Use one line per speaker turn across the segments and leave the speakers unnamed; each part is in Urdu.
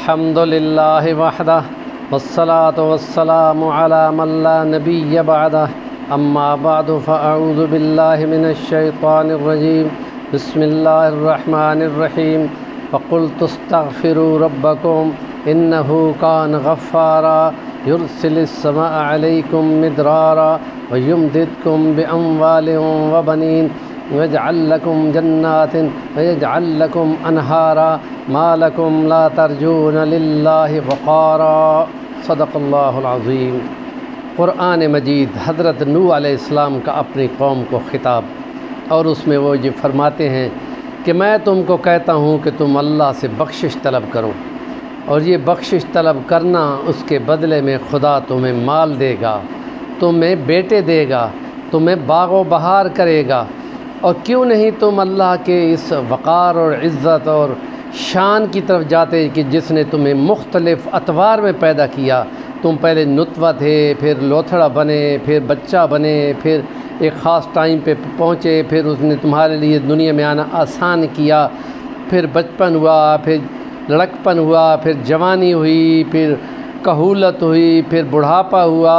الحمد للہ وحدہ والصلاة والسلام علی من لا نبی بعدہ اما بعد فاعوذ باللہ من الشیطان الرجیم بسم اللہ الرحمن الرحیم فقلت استغفروا ربکم انہ کان غفارا یرسل السماء علیکم مدرارا ویمددکم باموال وبنین ويجعل لكم جنات ويجعل لكم انہارا ما لكم لا ترجون للہ وقارا صدق اللہ العظیم۔ قرآن مجید حضرت نوح علیہ السلام کا اپنی قوم کو خطاب، اور اس میں وہ یہ فرماتے ہیں کہ میں تم کو کہتا ہوں کہ تم اللہ سے بخشش طلب کرو، اور یہ بخشش طلب کرنا اس کے بدلے میں خدا تمہیں مال دے گا، تمہیں بیٹے دے گا، تمہیں باغ و بہار کرے گا۔ اور کیوں نہیں تم اللہ کے اس وقار اور عزت اور شان کی طرف جاتے کہ جس نے تمہیں مختلف اطوار میں پیدا کیا۔ تم پہلے نطفہ تھے، پھر لوتھڑا بنے، پھر بچہ بنے، پھر ایک خاص ٹائم پہ پہنچے، پھر اس نے تمہارے لیے دنیا میں آنا آسان کیا، پھر بچپن ہوا، پھر لڑکپن ہوا، پھر جوانی ہوئی، پھر کہولت ہوئی، پھر بڑھاپا ہوا۔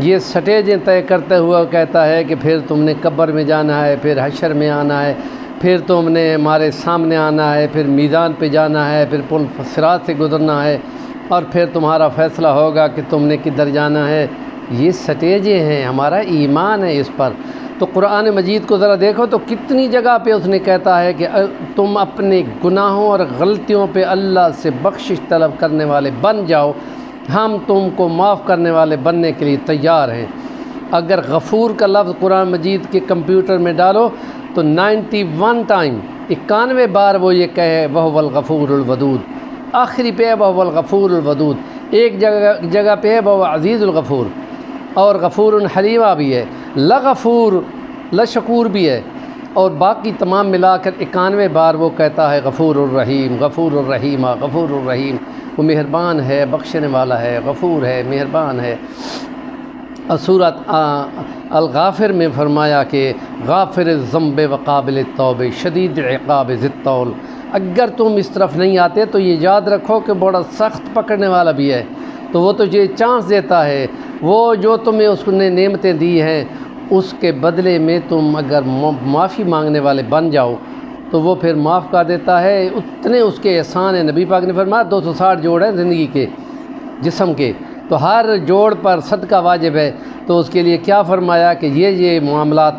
یہ سٹیجیں طے کرتے ہوا کہتا ہے کہ پھر تم نے قبر میں جانا ہے، پھر حشر میں آنا ہے، پھر تم نے ہمارے سامنے آنا ہے، پھر میدان پہ جانا ہے، پھر پل صراط سے گزرنا ہے، اور پھر تمہارا فیصلہ ہوگا کہ تم نے کدھر جانا ہے۔ یہ سٹیجیں ہیں، ہمارا ایمان ہے اس پر۔ تو قرآن مجید کو ذرا دیکھو تو کتنی جگہ پہ اس نے کہتا ہے کہ تم اپنے گناہوں اور غلطیوں پہ اللہ سے بخشش طلب کرنے والے بن جاؤ، ہم تم کو معاف کرنے والے بننے کے لیے تیار ہیں۔ اگر غفور کا لفظ قرآن مجید کے کمپیوٹر میں ڈالو تو 91 ٹائم 91 بار وہ یہ کہے وَهُوَ الْغَفُورُ الْوَدُودُ، آخری پہ ہے وَهُوَ الْغَفُورُ الْوَدُودُ، ایک جگہ پہ ہے وَهُوَ عزیز الغفور، اور غفور حلیمہ بھی ہے، لغفور لشکور بھی ہے، اور باقی تمام ملا کر 91 بار وہ کہتا ہے غفور الرحیم، غفور الرحیمہ، غفور الرحیم۔ وہ مہربان ہے، بخشنے والا ہے، غفور ہے، مہربان ہے۔ اور سورۃ الغافر میں فرمایا کہ غافر الذنب وقابل التوب شدید عقاب ذی الطول۔ اگر تم اس طرف نہیں آتے تو یہ یاد رکھو کہ بڑا سخت پکڑنے والا بھی ہے۔ تو وہ تو یہ چانس دیتا ہے، وہ جو تمہیں اس نے نعمتیں دی ہیں اس کے بدلے میں تم اگر معافی مانگنے والے بن جاؤ تو وہ پھر معاف کر دیتا ہے۔ اتنے اس کے احسان ہیں۔ نبی پاک نے فرمایا 260 جوڑ ہیں زندگی کے، جسم کے، تو ہر جوڑ پر صدقہ واجب ہے۔ تو اس کے لیے کیا فرمایا کہ یہ معاملات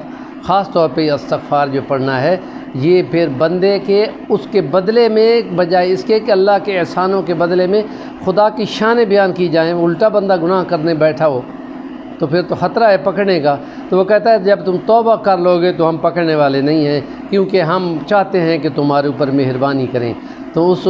خاص طور پہ استغفار جو پڑھنا ہے، یہ پھر بندے کے اس کے بدلے میں بجائے اس کے کہ اللہ کے احسانوں کے بدلے میں خدا کی شانیں بیان کی جائیں، الٹا بندہ گناہ کرنے بیٹھا ہو تو پھر تو خطرہ ہے پکڑنے کا۔ تو وہ کہتا ہے جب تم توبہ کر لو گے تو ہم پکڑنے والے نہیں ہیں، کیونکہ ہم چاہتے ہیں کہ تمہارے اوپر مہربانی کریں۔ تو اس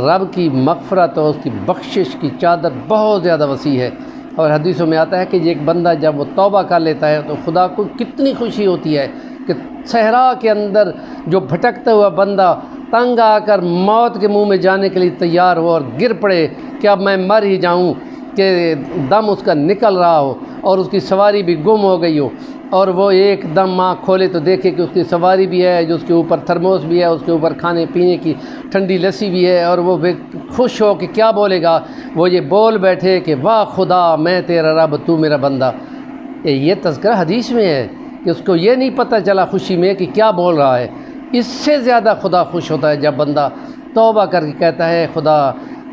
رب کی مغفرت اور اس کی بخشش کی چادر بہت زیادہ وسیع ہے، اور حدیثوں میں آتا ہے کہ ایک بندہ جب وہ توبہ کر لیتا ہے تو خدا کو کتنی خوشی ہوتی ہے کہ صحرا کے اندر جو بھٹکتا ہوا بندہ تنگ آ کر موت کے منہ میں جانے کے لیے تیار ہو اور گر پڑے کہ اب میں مر ہی جاؤں، کہ دم اس کا نکل رہا ہو اور اس کی سواری بھی گم ہو گئی ہو، اور وہ ایک دم آنکھ کھولے تو دیکھے کہ اس کی سواری بھی ہے، جو اس کے اوپر تھرموس بھی ہے، اس کے اوپر کھانے پینے کی ٹھنڈی لسی بھی ہے، اور وہ خوش ہو کہ کیا بولے گا، وہ یہ بول بیٹھے کہ واہ خدا میں تیرا رب تو میرا بندہ۔ یہ تذکرہ حدیث میں ہے کہ اس کو یہ نہیں پتہ چلا خوشی میں کہ کیا بول رہا ہے۔ اس سے زیادہ خدا خوش ہوتا ہے جب بندہ توبہ کر کے کہتا ہے خدا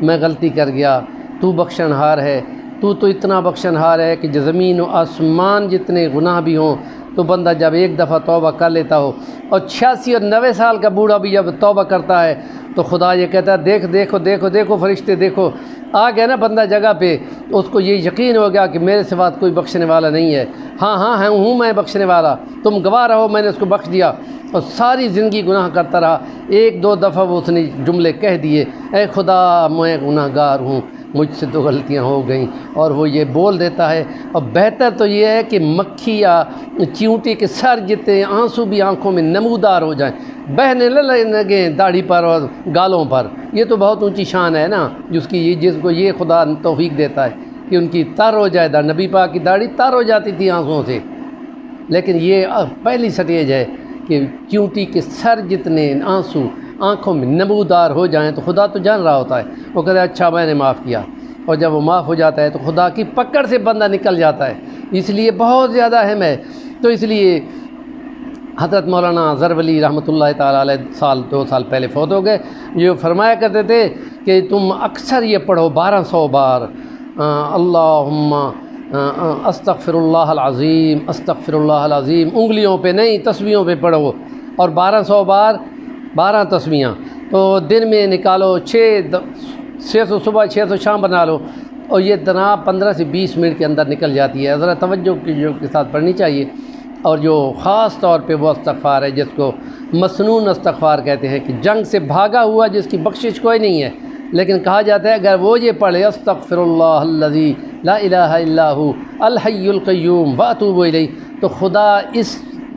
میں غلطی کر گیا، تو بخشن ہار ہے، تو اتنا بخشن ہار ہے کہ زمین و آسمان جتنے گناہ بھی ہوں، تو بندہ جب ایک دفعہ توبہ کر لیتا ہو، اور 86 اور 90 سال کا بوڑھا بھی جب توبہ کرتا ہے تو خدا یہ کہتا ہے دیکھ دیکھو دیکھو دیکھو فرشتے دیکھو، آ گیا نا بندہ جگہ پہ، اس کو یہ یقین ہو گیا کہ میرے سوا کوئی بخشنے والا نہیں ہے، ہاں ہوں میں بخشنے والا، تم گواہ رہو میں نے اس کو بخش دیا۔ اور ساری زندگی گناہ کرتا رہا، ایک دو دفعہ وہ اس نے جملے کہہ دیے اے خدا میں گناہ گار ہوں، مجھ سے تو غلطیاں ہو گئیں، اور وہ یہ بول دیتا ہے۔ اور بہتر تو یہ ہے کہ مکھی یا چیونٹی کے سر جتنے آنسو بھی آنکھوں میں نمودار ہو جائیں، بہنے لگیں داڑھی پر اور گالوں پر، یہ تو بہت اونچی شان ہے نا جس کو یہ خدا توفیق دیتا ہے کہ ان کی تر ہو جائے۔ نبی پاک کی داڑھی تر ہو جاتی تھی آنسوؤں سے، لیکن یہ پہلی سٹیج ہے کہ چیونٹی کے سر جتنے آنسو آنکھوں میں نمودار ہو جائیں تو خدا تو جان رہا ہوتا ہے، وہ کہتا ہے اچھا میں نے معاف کیا، اور جب وہ معاف ہو جاتا ہے تو خدا کی پکڑ سے بندہ نکل جاتا ہے، اس لیے بہت زیادہ اہم ہے۔ تو اس لیے حضرت مولانا ظفر ولی رحمۃ اللہ تعالیٰ علیہ 2 سال پہلے فوت ہو گئے، یہ فرمایا کرتے تھے کہ تم اکثر یہ پڑھو 1200 بار، اللہم استغفر اللہ العظیم استغفر اللہ العظیم، انگلیوں پہ نہیں تسبیحوں پہ پڑھو، اور 1200 بار 12 تسبیحاں، تو دن میں نکالو 600 صبح 600 شام بنا لو، اور یہ تناب 15 سے 20 منٹ کے اندر نکل جاتی ہے۔ ذرا توجہ کے ساتھ پڑھنی چاہیے، اور جو خاص طور پہ وہ استغفار ہے جس کو مسنون استغفار کہتے ہیں، کہ جنگ سے بھاگا ہوا جس کی بخشش کوئی نہیں ہے، لیکن کہا جاتا ہے اگر وہ یہ پڑھے استغفر اللہ الذی لا الہ الا هو الحی القیوم واتوب الیہ، تو خدا اس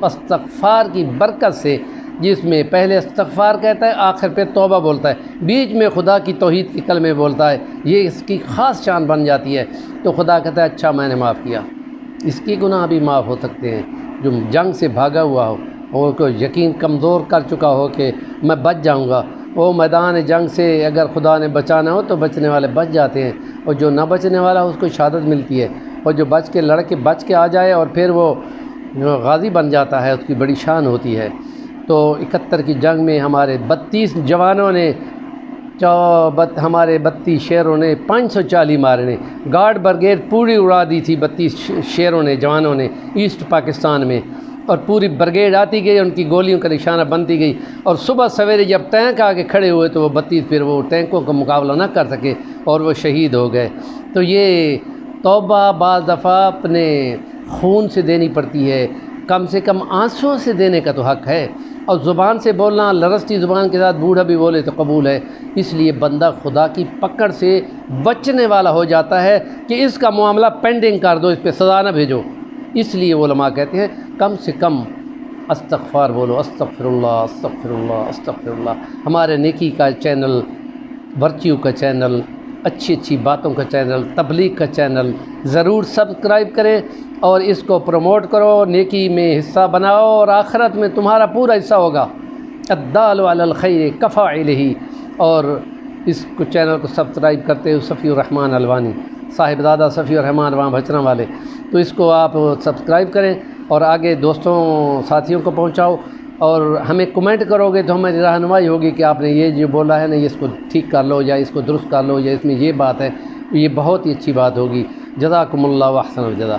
استغفار کی برکت سے، جس میں پہلے استغفار کہتا ہے آخر پہ توبہ بولتا ہے، بیچ میں خدا کی توحید کے کلمے بولتا ہے، یہ اس کی خاص شان بن جاتی ہے، تو خدا کہتا ہے اچھا میں نے معاف کیا۔ اس کی گناہ بھی معاف ہو سکتے ہیں جو جنگ سے بھاگا ہوا ہو، اور کو یقین کمزور کر چکا ہو کہ میں بچ جاؤں گا، وہ میدان جنگ سے اگر خدا نے بچانا ہو تو بچنے والے بچ جاتے ہیں، اور جو نہ بچنے والا اس کو شہادت ملتی ہے، اور جو بچ کے آ جائے اور پھر وہ غازی بن جاتا ہے، اس کی بڑی شان ہوتی ہے۔ تو 71 کی جنگ میں ہمارے 32 جوانوں نے ہمارے 32 شیروں نے 540 مارے نے، گارڈ برگیڈ پوری اڑا دی تھی 32 شیروں نے جوانوں نے ایسٹ پاکستان میں، اور پوری برگیڈ آتی گئی، ان کی گولیوں کا نشانہ بنتی گئی، اور صبح سویرے جب ٹینک آ کے کھڑے ہوئے تو وہ 32 پھر وہ ٹینکوں کا مقابلہ نہ کر سکے اور وہ شہید ہو گئے۔ تو یہ توبہ بعض دفعہ اپنے خون سے دینی پڑتی ہے، کم سے کم آنسوں سے دینے کا تو حق ہے، اور زبان سے بولنا لرزتی زبان کے ساتھ بوڑھا بھی بولے تو قبول ہے، اس لیے بندہ خدا کی پکڑ سے بچنے والا ہو جاتا ہے کہ اس کا معاملہ پینڈنگ کر دو، اس پہ سزا نہ بھیجو۔ اس لیے علماء کہتے ہیں کم سے کم استغفار بولو، استغفر اللہ استغفر اللہ استغفر اللہ۔ ہمارے نیکی کا چینل، ورچیو کا چینل، اچھی باتوں کا چینل، تبلیغ کا چینل ضرور سبسکرائب کریں اور اس کو پروموٹ کرو، نیکی میں حصہ بناؤ، اور آخرت میں تمہارا پورا حصہ ہوگا۔ الدال علی الخیر کفاعلہ، اور اس کو چینل کو سبسکرائب کرتے ہو صفی الرحمن الوانی، صاحبزادہ صفی الرحمن وہاں بھچرا والے، تو اس کو آپ سبسکرائب کریں اور آگے دوستوں ساتھیوں کو پہنچاؤ، اور ہمیں کمنٹ کرو گے تو ہماری رہنمائی ہوگی کہ آپ نے یہ جو بولا ہے نا، یہ اس کو ٹھیک کر لو، یا اس کو درست کر لو، یا اس میں یہ بات ہے، یہ بہت ہی اچھی بات ہوگی۔ جزاکم اللہ و احسن الجزا۔